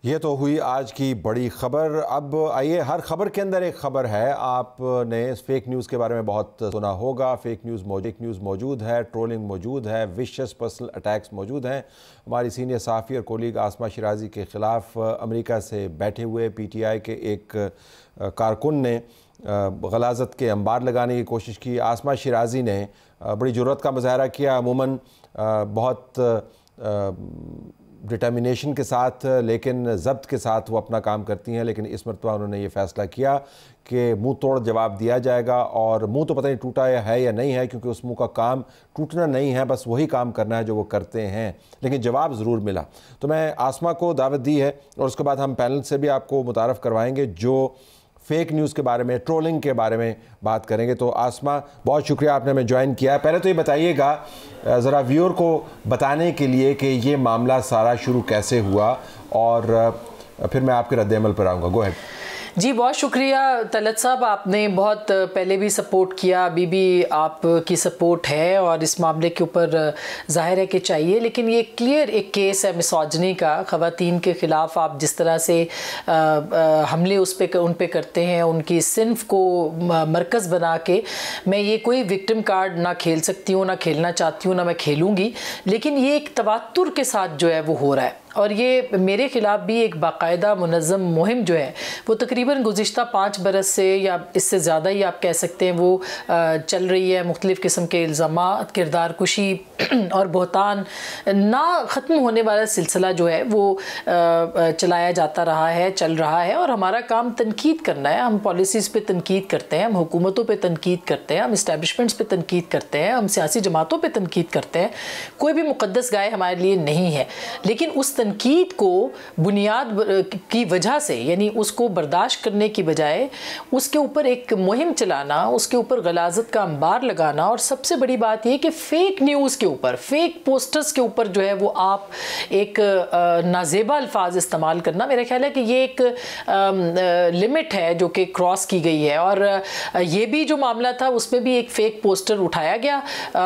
ये तो हुई आज की बड़ी ख़बर। अब आइए, हर ख़बर के अंदर एक ख़बर है। आपने फेक न्यूज़ के बारे में बहुत सुना होगा। फेक न्यूज़ मौजूद है, ट्रोलिंग मौजूद है, विशियस पर्सनल अटैक्स मौजूद हैं। हमारी सीनियर सहाफ़ी और कोलीग आसमा शिराजी के ख़िलाफ़ अमेरिका से बैठे हुए PTI के एक कारकुन ने गलाज़त के अंबार लगाने की कोशिश की। आसमा शिराजी ने बड़ी जुर्रत का मुज़ाहरा किया। अमूमन बहुत डिटर्मिनेशन के साथ लेकिन ज़ब्त के साथ वो अपना काम करती हैं, लेकिन इस मरतबा उन्होंने ये फ़ैसला किया कि मुंह तोड़ जवाब दिया जाएगा। और मुंह तो पता नहीं टूटा है या नहीं है, क्योंकि उस मुंह का काम टूटना नहीं है, बस वही काम करना है जो वो करते हैं, लेकिन जवाब ज़रूर मिला। तो मैं आसमा को दावत दी है और उसके बाद हम पैनल से भी आपको मुतारफ़ करवाएंगे जो फेक न्यूज़ के बारे में, ट्रोलिंग के बारे में बात करेंगे। तो आसमा, बहुत शुक्रिया आपने हमें ज्वाइन किया है। पहले तो ये बताइएगा ज़रा व्यूअर को बताने के लिए कि ये मामला सारा शुरू कैसे हुआ, और फिर मैं आपके रद्द-ए-अमल पर आऊँगा। Go ahead. जी, बहुत शुक्रिया तलत साहब, आपने बहुत पहले भी सपोर्ट किया, अभी भी आपकी सपोर्ट है और इस मामले के ऊपर ज़ाहिर है कि चाहिए। लेकिन ये क्लियर एक केस है मिसोजिनी का। ख़वातीन के ख़िलाफ़ आप जिस तरह से हमले उन पे करते हैं, उनकी सिन्फ को मरकज़ बना के, मैं ये कोई विक्टिम कार्ड ना खेल सकती हूँ, ना खेलना चाहती हूँ, ना मैं खेलूँगी। लेकिन ये एक तवातुर के साथ जो है वो हो रहा है, और ये मेरे ख़िलाफ़ भी एक बाकायदा मुनज़्ज़म मुहिम जो है वो तकरीबन गुज़िश्ता 5 बरस से या इससे ज़्यादा ही आप कह सकते हैं वो चल रही है। मुख्तलिफ़ किस्म के इल्ज़ामात, किरदार कुशी और बहतान ना ख़त्म होने वाला सिलसिला जो है वो चलाया जाता रहा है, चल रहा है। और हमारा काम तनकीद करना है। हम पॉलिसीज़ पे तनकीद करते हैं, हम हुकूमतों पे तनकीद करते हैं, हम इस्टेब्लिशमेंट्स पे तनकीद करते हैं, हम सियासी जमातों पे तनकीद करते हैं। कोई भी मुक़द्दस गाय हमारे लिए नहीं है, लेकिन उस तनकीद को बुनियाद की वजह से, यानी उसको बर्दाश्त करने की बजाय उसके ऊपर एक मुहिम चलाना, उसके ऊपर गलाजत का अंबार लगाना, और सबसे बड़ी बात यह कि फ़ेक न्यूज़ के ऊपर, फेक पोस्टर्स के ऊपर जो है वो आप एक नाजेबा अल्फाज इस्तेमाल करना, मेरा ख्याल है कि ये एक लिमिट है जो कि क्रॉस की गई है। और ये भी जो मामला था उसमें भी एक फ़ेक पोस्टर उठाया गया,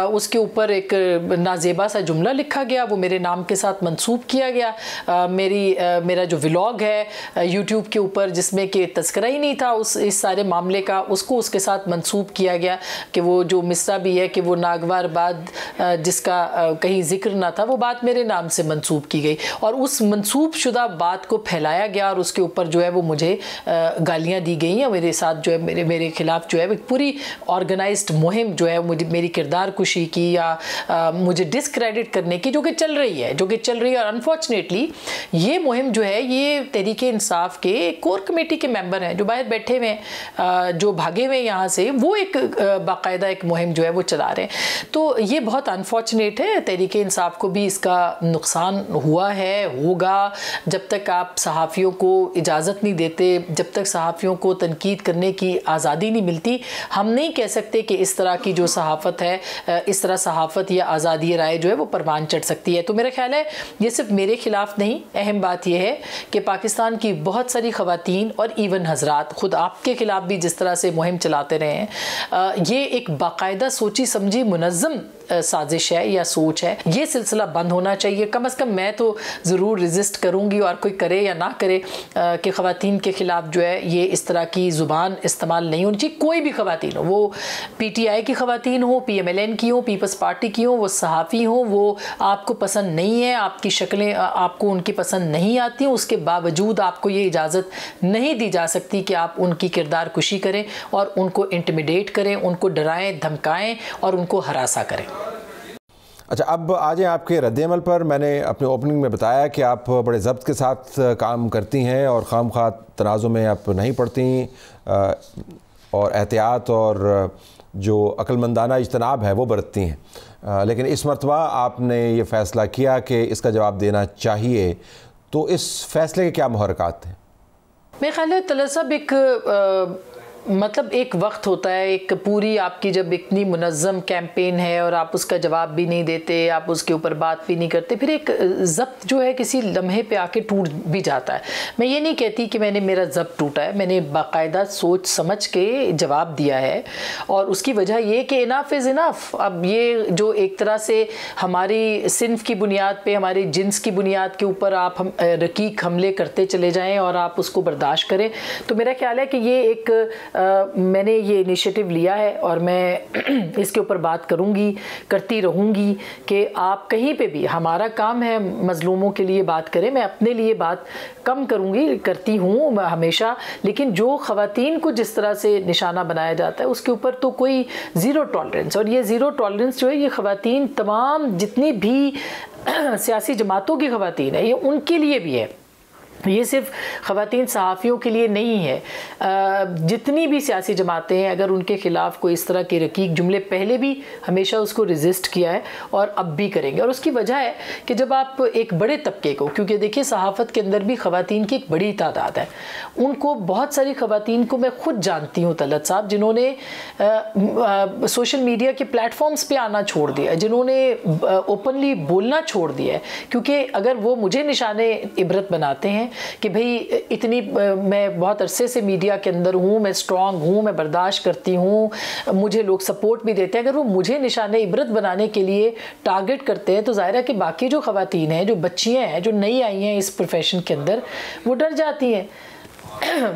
उसके ऊपर एक नाजेबा सा जुमला लिखा गया, वो मेरे नाम के साथ मंसूब किया गया। मेरा जो व्लॉग है यूट्यूब के ऊपर जिसमें कि तज़किरा ही नहीं था इस सारे मामले का, उसको उसके साथ मंसूब किया गया कि वो जो मिसरा भी है कि वो नागवार बाद जिसका कहीं जिक्र ना था, वो बात मेरे नाम से मंसूब की गई और उस मंसूब शुदा बात को फैलाया गया और उसके ऊपर जो है वो मुझे गालियाँ दी गई हैं। मेरे साथ जो है मेरे ख़िलाफ़ जो है पूरी ऑर्गेनाइज्ड मुहिम जो है मुझे मेरी किरदार कुशी की या मुझे डिसक्रेडिट करने की जो कि चल रही है और अनफॉर्चुनेटली ये मुहिम जो है ये तहरीके इंसाफ के कोर कमेटी के मेंबर हैं जो बाहर बैठे हुए हैं, जो भागे हुए यहाँ से, वो एक बाकायदा एक मुहिम जो है वो चला रहे हैं। तो ये बहुत अनफॉर्चुनेट है। तहरीके इंसाफ को भी इसका नुकसान हुआ है, होगा। जब तक आप सहाफ़ियों को इजाज़त नहीं देते, जब तक सहाफ़ियों को तनकीद करने की आज़ादी नहीं मिलती, हम नहीं कह सकते कि इस तरह की जो सहाफ़त है, इस तरह सहाफ़त या आज़ादी राय जो है वो परवान चढ़ सकती है। तो मेरा ख्याल है ये सिर्फ मेरे ख़िलाफ़ नहीं, अहम बात यह है कि पाकिस्तान की बहुत सारी ख़वातीन और इवन हज़रात खुद आपके ख़िलाफ़ भी जिस तरह से मुहिम चलाते रहे हैं, ये एक बाकायदा सोची समझी मुनज़्ज़म साजिश है या सोच है। ये सिलसिला बंद होना चाहिए। कम अज़ कम मैं तो ज़रूर रेजिस्ट करूँगी, और कोई करे या ना करे, कि ख़वातीन के ख़िलाफ़ जो है ये इस तरह की ज़ुबान इस्तेमाल नहीं होनी चाहिए। कोई भी ख़वातीन हो, वो PTI की ख़वातीन हो, PMLN की हो, पीपल्स पार्टी की हो, वो सहाफ़ी हो, वो आपको पसंद नहीं है, आपकी शक्लें आपको उनकी पसंद नहीं आती, उसके बावजूद आपको ये इजाज़त नहीं दी जा सकती कि आप उनकी किरदार कुशी करें और उनको इंटिमिडेट करें, उनको डराएं, धमकाएं और उनको हरासा करें। अच्छा, अब आ जाएँ आपके रद्द-ए-अमल पर। मैंने अपने ओपनिंग में बताया कि आप बड़े ज़ब्त के साथ काम करती हैं और खामख्वाह तनाज़ुं में आप नहीं पड़ती, और एहतियात और जो अक्लमंदाना इज्तनाब है वो बरतती हैं। लेकिन इस मरतबा आपने ये फ़ैसला किया कि इसका जवाब देना चाहिए, तो इस फ़ैसले के क्या मुहर्रिकात हैं? मेरे ख्याल है तलत साहब, एक मतलब एक वक्त होता है, एक पूरी आपकी जब इतनी मुनज़्ज़म कैंपेन है और आप उसका जवाब भी नहीं देते, आप उसके ऊपर बात भी नहीं करते, फिर एक ज़ब्त जो है किसी लम्हे पे आके टूट भी जाता है। मैं ये नहीं कहती कि मैंने ज़ब्त टूटा है, मैंने बाकायदा सोच समझ के जवाब दिया है और उसकी वजह ये कि इनफ इज़ इनफ। अब ये जो एक तरह से हमारी सिन्फ की बुनियाद पे, हमारी जिन्स की बुनियाद के ऊपर आप रकीक हमले करते चले जाएं और आप उसको बर्दाश्त करें, तो मेरा ख्याल है कि ये एक मैंने ये इनिशिएटिव लिया है और मैं इसके ऊपर बात करूँगी, करती रहूँगी कि आप कहीं पे भी, हमारा काम है मज़लूमों के लिए बात करें, मैं अपने लिए बात कम करूँगी, करती हूँ हमेशा, लेकिन जो ख़वातीन को जिस तरह से निशाना बनाया जाता है उसके ऊपर तो कोई ज़ीरो टॉलरेंस। और ये ज़ीरो टॉलरेंस जो है ये ख़वातीन तमाम जितनी भी सियासी जमातों की ख़वातीन है ये उनके लिए भी है, ये सिर्फ ख़वातीन सहाफ़ियों के लिए नहीं है। जितनी भी सियासी जमातें हैं अगर उनके ख़िलाफ़ कोई इस तरह के रकीक जुमले, पहले भी हमेशा उसको रेजिस्ट किया है और अब भी करेंगे। और उसकी वजह है कि जब आप एक बड़े तबके को, क्योंकि देखिए सहाफ़त के अंदर भी ख़वातीन की एक बड़ी तादाद है, उनको बहुत सारी ख़वातीन को मैं ख़ुद जानती हूँ तलत साहब, जिन्होंने सोशल मीडिया के प्लेटफॉर्म्स पर आना छोड़ दिया, जिन्होंने ओपनली बोलना छोड़ दिया है, क्योंकि अगर वो मुझे निशाने इबरत बनाते हैं कि भाई इतनी मैं बहुत अरसे से मीडिया के अंदर हूँ, मैं स्ट्रांग हूँ, मैं बर्दाश्त करती हूँ, मुझे लोग सपोर्ट भी देते हैं, अगर वो मुझे निशाने इबरत बनाने के लिए टारगेट करते हैं तो ज़ाहिर है कि बाकी जो ख़वातीन हैं, जो बच्चियाँ हैं, जो नई आई हैं इस प्रोफेशन के अंदर, वो डर जाती हैं,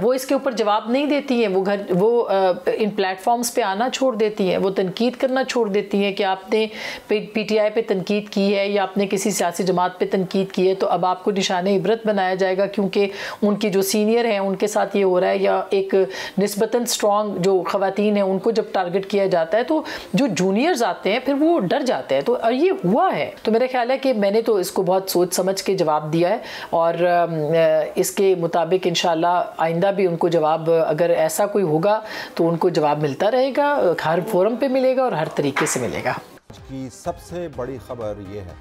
वो इसके ऊपर जवाब नहीं देती हैं, वो इन प्लेटफॉर्म्स पे आना छोड़ देती हैं, वो तनकीद करना छोड़ देती हैं कि आपने पीटीआई पे तनकीद की है या आपने किसी सियासी जमात पे तनकीद की है तो अब आपको निशाने इबरत बनाया जाएगा क्योंकि उनकी जो सीनियर हैं उनके साथ ये हो रहा है, या एक निस्बतन स्ट्रॉन्ग जो ख़वातीन हैं उनको जब टारगेट किया जाता है तो जो जूनियर्स आते हैं फिर वो डर जाते हैं। तो ये हुआ है, तो मेरा ख्याल है कि मैंने तो इसको बहुत सोच समझ के जवाब दिया है और इसके मुताबिक इंशाअल्लाह आइंदा भी उनको जवाब, अगर ऐसा कोई होगा तो उनको जवाब मिलता रहेगा, हर फोरम पे मिलेगा और हर तरीके से मिलेगा। आज की सबसे बड़ी खबर ये है,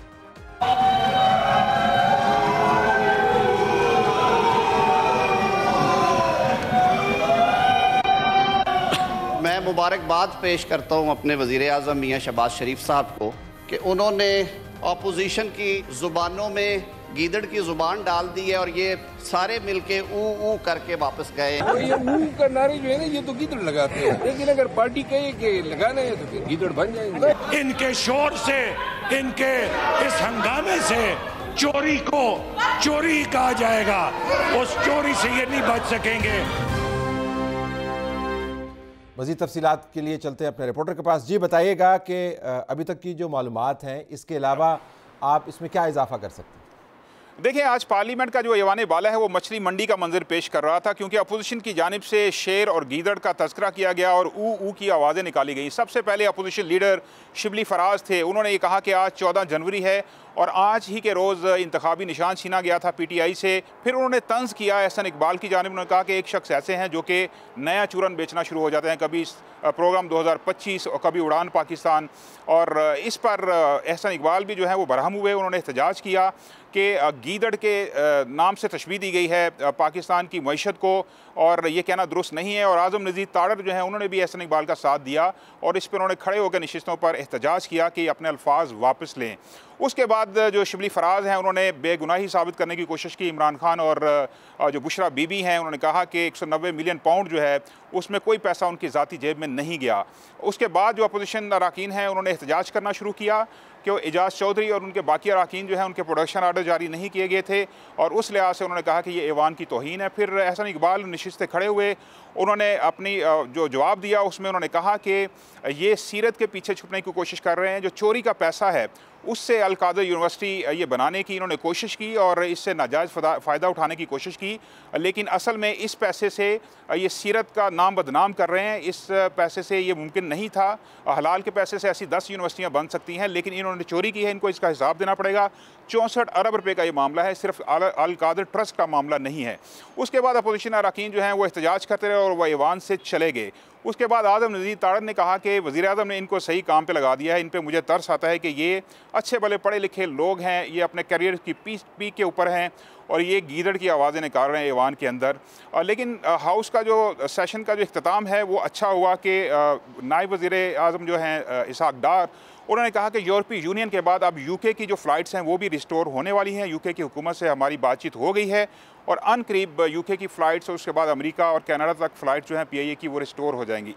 मैं मुबारकबाद पेश करता हूँ अपने वज़ीर आज़म मियाँ शहबाज शरीफ साहब को कि उन्होंने अपोजिशन की ज़ुबानों में गीदड़ की जुबान डाल दी है और ये सारे मिलके ऊ करके वापस गए। और ये ऊ का नारे जो है ना ये तो गीदड़ लगाते हैं, लेकिन अगर पार्टी कहे कि लगाना है तो फिर गीदड़ बन जाएंगे। इनके शोर से, इनके इस हंगामे से चोरी को चोरी कहा जाएगा, उस चोरी से ये नहीं बच सकेंगे। मज़ीद तफसीलात के लिए चलते हैं अपने रिपोर्टर के पास। जी बताइएगा कि अभी तक की जो मालूमात हैं इसके अलावा आप इसमें क्या इजाफा कर सकते हैं? देखिए, आज पार्लियामेंट का जो ऐवान बाला है वो मछली मंडी का मंजर पेश कर रहा था, क्योंकि अपोजिशन की जानिब से शेर और गीदड़ का तस्करा किया गया और ऊ की आवाज़ें निकाली गई। सबसे पहले अपोजिशन लीडर शिबली फराज थे, उन्होंने ये कहा कि आज 14 जनवरी है और आज ही के रोज़ इंतखाबी निशान छीना गया था पीटीआई से। फिर उन्होंने तंज़ किया एहसन इकबाल की जानिब, उन्होंने कहा कि एक शख्स ऐसे हैं जो कि नया चूरन बेचना शुरू हो जाते हैं, कभी प्रोग्राम 2025 और कभी उड़ान पाकिस्तान। और इस पर एहसन इकबाल भी जो है वो बरहम हुए, उन्होंने एहतजाज किया कि गीदड़ के नाम से तशबीह दी गई है पाकिस्तान की मईशत को और ये कहना दुरुस्त नहीं है। और आज़म नज़ीर ताड़र जो है उन्होंने भी एहसन इकबाल का साथ दिया और इस पर उन्होंने खड़े होकर नशिस्तों पर एहतजाज किया कि अपने अल्फाज वापस लें। उसके बाद जो शिबली फराज हैं उन्होंने बेगुनाही साबित करने की कोशिश की। इमरान खान और जो बुशरा बीबी हैं उन्होंने कहा कि 190 मिलियन पाउंड जो है उसमें कोई पैसा उनकी ज़ाती जेब में नहीं गया। उसके बाद जो अपोजिशन अरकान हैं उन्होंने एहतजाज करना शुरू किया कि वो एजाज चौधरी और उनके बाकी अरकान जो है उनके प्रोडक्शन आर्डर जारी नहीं किए गए थे और उस लिहाज से उन्होंने कहा कि ये ऐवान की तौहीन है। फिर एहसन इकबाल नशिस्ते खड़े हुए, उन्होंने अपनी जो जवाब दिया उसमें उन्होंने कहा कि ये सीरत के पीछे छुपने की कोशिश कर रहे हैं, जो चोरी का पैसा है उससे अल कादर यूनिवर्सिटी ये बनाने की इन्होंने कोशिश की और इससे नाजायज़ फ़ायदा उठाने की कोशिश की, लेकिन असल में इस पैसे से ये सीरत का नाम बदनाम कर रहे हैं। इस पैसे से ये मुमकिन नहीं था, हलाल के पैसे से ऐसी 10 यूनिवर्सिटियाँ बन सकती हैं, लेकिन इन्होंने इन्होंने चोरी की है, इनको इसका हिसाब देना पड़ेगा। 64 अरब रुपए का ये मामला है, सिर्फ अल कादर ट्रस्ट का मामला नहीं है। उसके बाद अपोजिशन अरकान जो हैं वो एहतजाज करते रहे और वह ऐवान से चले गए। उसके बाद आज़म नज़ीर तारड़ ने कहा कि वज़ीर आज़म ने इनको सही काम पे लगा दिया है। इन पे मुझे तरस आता है कि ये अच्छे भले पढ़े लिखे लोग हैं, ये अपने करियर की पीक के ऊपर हैं और ये गीदड़ की आवाज़ें निकाल रहे हैं ऐवान के अंदर। लेकिन हाउस का जो सेशन का जो इख्तिताम है वो अच्छा हुआ कि नायब वज़ीर आज़म जो हैं इसहाक डार, उन्होंने कहा कि यूरोपीय यूनियन के बाद अब यूके की जो फ़्लाइट्स हैं वो भी रिस्टोर होने वाली हैं। यूके की हुकूमत से हमारी बातचीत हो गई है और अनकरीब यूके की फ़्लाइट्स और उसके बाद अमेरिका और कनाडा तक फ़्लाइट्स जो हैं PIA की वो रिस्टोर हो जाएंगी।